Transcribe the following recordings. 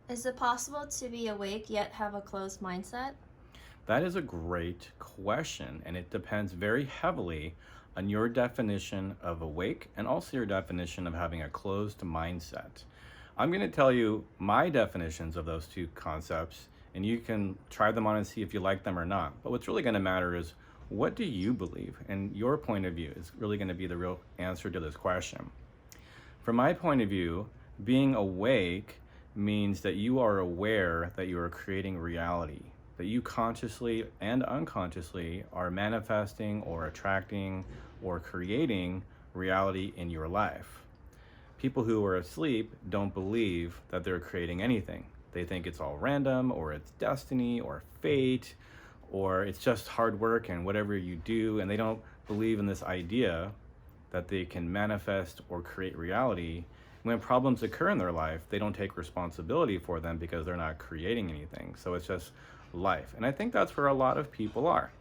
Is it possible to be awake yet have a closed mindset? That is a great question, and it depends very heavily on your definition of awake and also your definition of having a closed mindset. I'm going to tell you my definitions of those two concepts, and you can try them on and see if you like them or not. But what's really going to matter is what do you believe? And your point of view is really going to be the real answer to this question. From my point of view, being awake means that you are aware that you are creating reality, that you consciously and unconsciously are manifesting or attracting or creating reality in your life. People who are asleep don't believe that they're creating anything. They think it's all random, or it's destiny, or fate, or it's just hard work and whatever you do, and they don't believe in this idea that they can manifest or create reality. When problems occur in their life, they don't take responsibility for them because they're not creating anything. So it's just life. And I think that's where a lot of people are.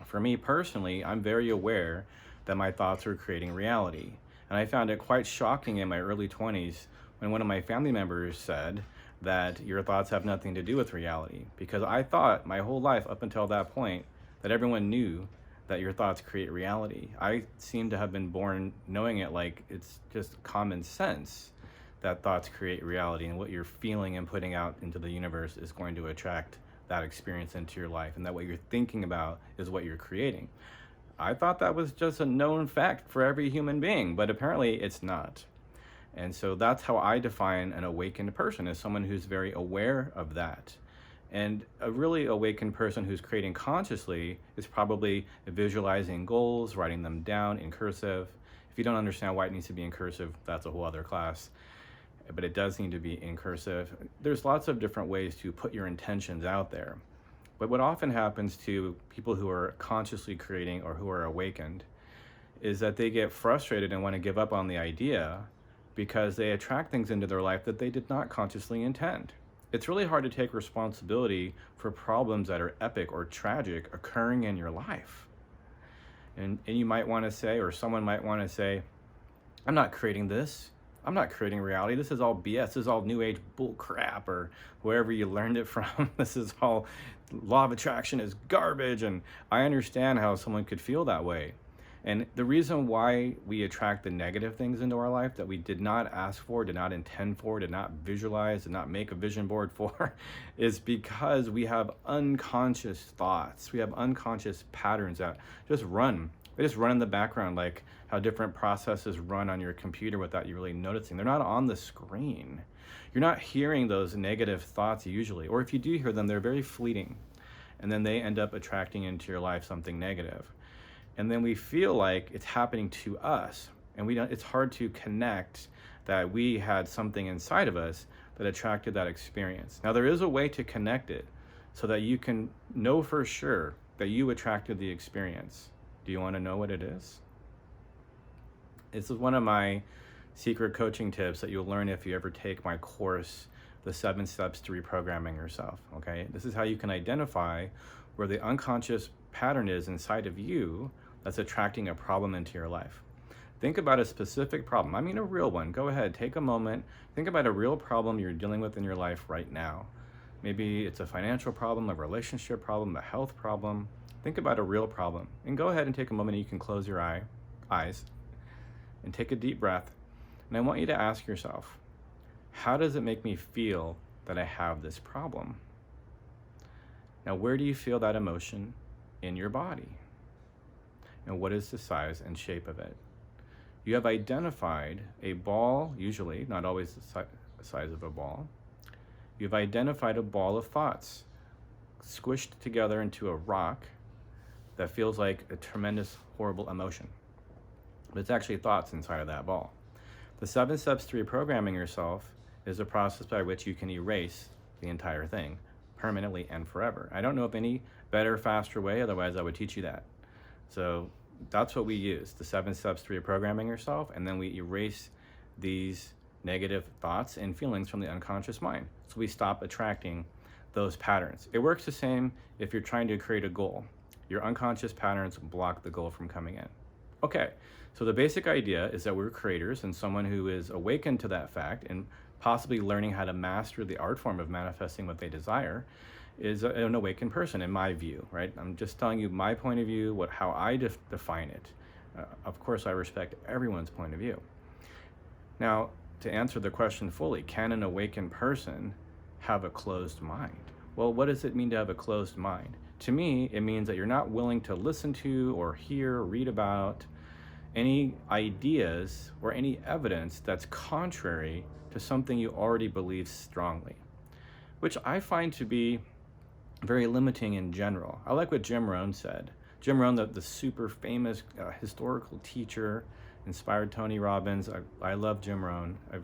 For me personally, I'm very aware that my thoughts are creating reality. And I found it quite shocking in my early 20s when one of my family members said that your thoughts have nothing to do with reality. Because I thought my whole life up until that point that everyone knew that your thoughts create reality. I seem to have been born knowing it like it's just common sense that thoughts create reality, and what you're feeling and putting out into the universe is going to attract that experience into your life, and that what you're thinking about is what you're creating. I thought that was just a known fact for every human being, but apparently it's not. And so that's how I define an awakened person, as someone who's very aware of that. And a really awakened person who's creating consciously is probably visualizing goals, writing them down in cursive. If you don't understand why it needs to be in cursive, that's a whole other class. But it does need to be in cursive. There's lots of different ways to put your intentions out there. But what often happens to people who are consciously creating or who are awakened is that they get frustrated and want to give up on the idea because they attract things into their life that they did not consciously intend. It's really hard to take responsibility for problems that are epic or tragic occurring in your life. And you might want to say, or someone might want to say, I'm not creating this. I'm not creating reality. This is all BS. This is all new age bull crap, or wherever you learned it from. This is all law of attraction is garbage. And I understand how someone could feel that way. And the reason why we attract the negative things into our life that we did not ask for, did not intend for, did not visualize, did not make a vision board for, is because we have unconscious thoughts. We have unconscious patterns that just run. They just run in the background, like how different processes run on your computer without you really noticing. They're not on the screen. You're not hearing those negative thoughts usually, or if you do hear them, they're very fleeting. And then they end up attracting into your life something negative. And then we feel like it's happening to us, and it's hard to connect that we had something inside of us that attracted that experience. Now, there is a way to connect it so that you can know for sure that you attracted the experience. Do you want to know what it is? This is one of my secret coaching tips that you'll learn if you ever take my course, The 7 Steps to Reprogramming Yourself. Okay, this is how you can identify where the unconscious pattern is inside of you that's attracting a problem into your life. Think about a specific problem. I mean, a real one. Go ahead, take a moment. Think about a real problem you're dealing with in your life right now. Maybe it's a financial problem, a relationship problem, a health problem. Think about a real problem. And go ahead and take a moment and you can close your eyes and take a deep breath. And I want you to ask yourself, how does it make me feel that I have this problem? Now, where do you feel that emotion in your body? And what is the size and shape of it? You have identified a ball, usually, not always the size of a ball. You've identified a ball of thoughts squished together into a rock that feels like a tremendous, horrible emotion. But it's actually thoughts inside of that ball. The 7 steps to reprogramming yourself is a process by which you can erase the entire thing permanently and forever. I don't know of any better, faster way, otherwise I would teach you that. So that's what we use, the 7 steps to reprogramming yourself, and then we erase these negative thoughts and feelings from the unconscious mind. So we stop attracting those patterns. It works the same if you're trying to create a goal. Your unconscious patterns block the goal from coming in. Okay, so the basic idea is that we're creators, and someone who is awakened to that fact and possibly learning how to master the art form of manifesting what they desire is an awakened person, in my view, right? I'm just telling you my point of view, how I define it. Of course, I respect everyone's point of view. Now, to answer the question fully, can an awakened person have a closed mind? Well, what does it mean to have a closed mind? To me, it means that you're not willing to listen to or hear or read about any ideas or any evidence that's contrary to something you already believe strongly, which I find to be very limiting in general. I like what Jim Rohn said. Jim Rohn, the super famous historical teacher, inspired Tony Robbins. I love Jim Rohn. I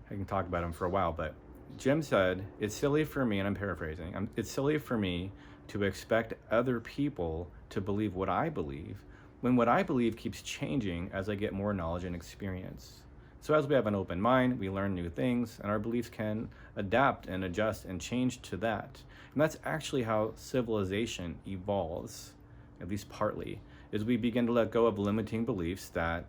can talk about him for a while, but Jim said, it's silly for me, and I'm paraphrasing, it's silly for me to expect other people to believe what I believe when what I believe keeps changing as I get more knowledge and experience. So as we have an open mind, we learn new things, and our beliefs can adapt and adjust and change to that. And that's actually how civilization evolves, at least partly, is we begin to let go of limiting beliefs that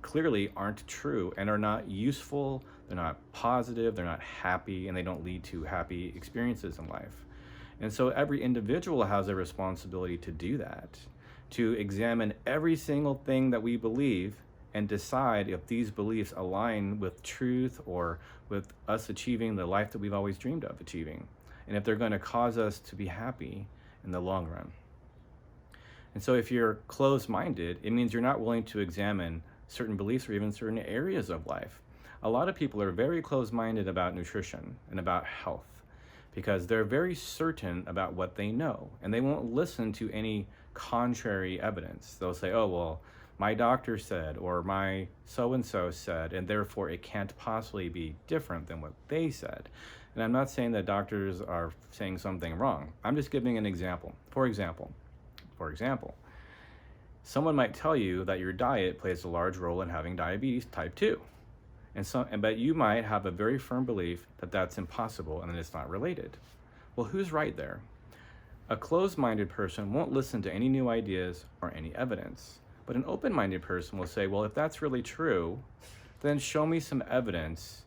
clearly aren't true and are not useful, they're not positive, they're not happy, and they don't lead to happy experiences in life. And so every individual has a responsibility to do that, to examine every single thing that we believe and decide if these beliefs align with truth or with us achieving the life that we've always dreamed of achieving, and if they're going to cause us to be happy in the long run. And so if you're closed-minded, it means you're not willing to examine certain beliefs or even certain areas of life. A lot of people are very closed-minded about nutrition and about health because they're very certain about what they know, and they won't listen to any contrary evidence. They'll say, oh, well, my doctor said, or my so-and-so said, and therefore it can't possibly be different than what they said. And I'm not saying that doctors are saying something wrong. I'm just giving an example. For example, someone might tell you that your diet plays a large role in having diabetes type 2. But you might have a very firm belief that that's impossible and that it's not related. Well, who's right there? A closed-minded person won't listen to any new ideas or any evidence. But an open-minded person will say, well, if that's really true, then show me some evidence.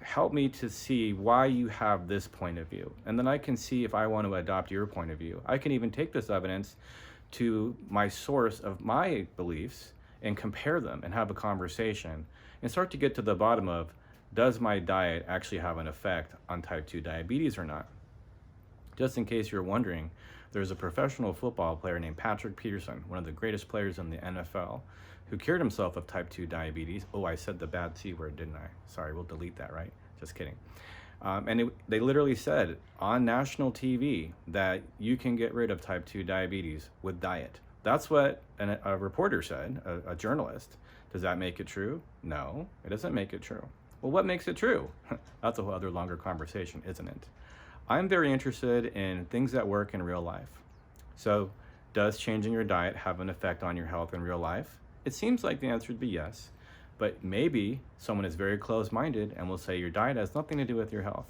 Help me to see why you have this point of view. And then I can see if I want to adopt your point of view. I can even take this evidence to my source of my beliefs and compare them and have a conversation and start to get to the bottom of, does my diet actually have an effect on type 2 diabetes or not? Just in case you're wondering, there's a professional football player named Patrick Peterson, one of the greatest players in the NFL, who cured himself of type 2 diabetes. Oh, I said the bad C word, didn't I? Sorry, we'll delete that, right? Just kidding. They literally said on national TV that you can get rid of type 2 diabetes with diet. That's what a reporter said, a journalist. Does that make it true? No, it doesn't make it true. Well, what makes it true? That's a whole other longer conversation, isn't it? I'm very interested in things that work in real life. So, does changing your diet have an effect on your health in real life? It seems like the answer would be yes, but maybe someone is very closed-minded and will say your diet has nothing to do with your health.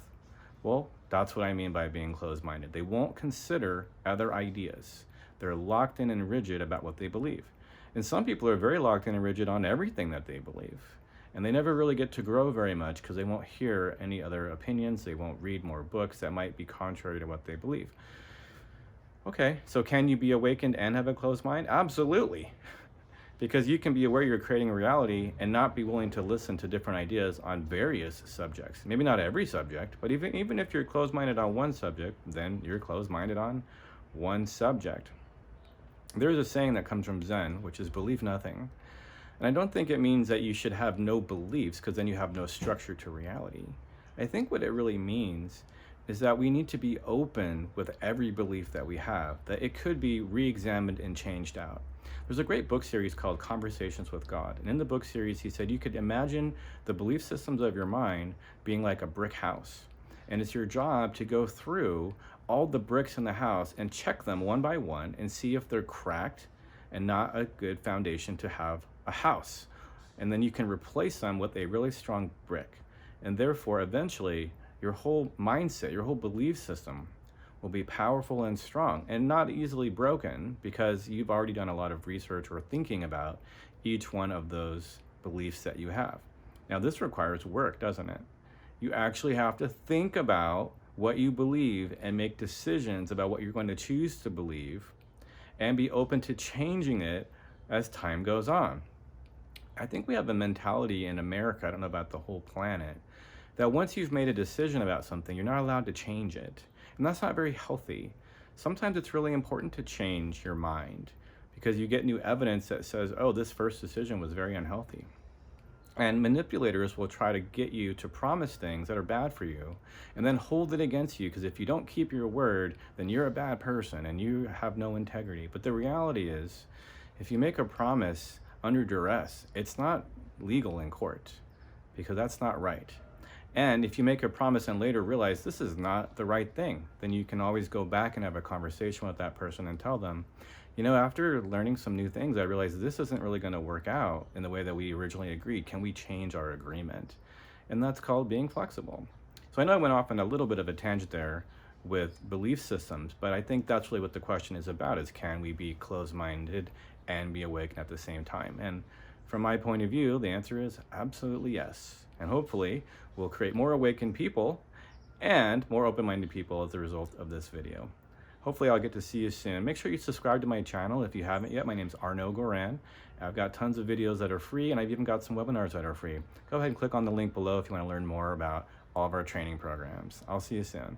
Well, that's what I mean by being closed-minded. They won't consider other ideas. They're locked in and rigid about what they believe. And some people are very locked in and rigid on everything that they believe. And they never really get to grow very much because they won't hear any other opinions. They won't read more books that might be contrary to what they believe. Okay, so can you be awakened and have a closed mind? Absolutely. Because you can be aware you're creating a reality and not be willing to listen to different ideas on various subjects. Maybe not every subject, but even if you're closed-minded on one subject, then you're closed-minded on one subject. There's a saying that comes from Zen, which is believe nothing. And I don't think it means that you should have no beliefs because then you have no structure to reality. I think what it really means is that we need to be open with every belief that we have, that it could be re-examined and changed out. There's a great book series called Conversations with God. And in the book series, he said you could imagine the belief systems of your mind being like a brick house. And it's your job to go through all the bricks in the house and check them one by one and see if they're cracked and not a good foundation to have a house. And then you can replace them with a really strong brick. And therefore, eventually, your whole mindset, your whole belief system will be powerful and strong and not easily broken because you've already done a lot of research or thinking about each one of those beliefs that you have. Now, this requires work, doesn't it? You actually have to think about what you believe and make decisions about what you're going to choose to believe and be open to changing it as time goes on. I think we have a mentality in America, I don't know about the whole planet, that once you've made a decision about something, you're not allowed to change it. And that's not very healthy. Sometimes it's really important to change your mind because you get new evidence that says, oh, this first decision was very unhealthy. And manipulators will try to get you to promise things that are bad for you and then hold it against you, because if you don't keep your word, then you're a bad person and you have no integrity. But the reality is, if you make a promise under duress, it's not legal in court because that's not right. And if you make a promise and later realize this is not the right thing, then you can always go back and have a conversation with that person and tell them, you know, after learning some new things, I realized this isn't really going to work out in the way that we originally agreed. Can we change our agreement? And that's called being flexible. So I know I went off on a little bit of a tangent there with belief systems, but I think that's really what the question is about, is can we be closed-minded and be awakened at the same time? And from my point of view, the answer is absolutely yes. And hopefully we'll create more awakened people and more open-minded people as a result of this video. Hopefully I'll get to see you soon. Make sure you subscribe to my channel if you haven't yet. My name's Arnoux Goran. I've got tons of videos that are free, and I've even got some webinars that are free. Go ahead and click on the link below if you want to learn more about all of our training programs. I'll see you soon.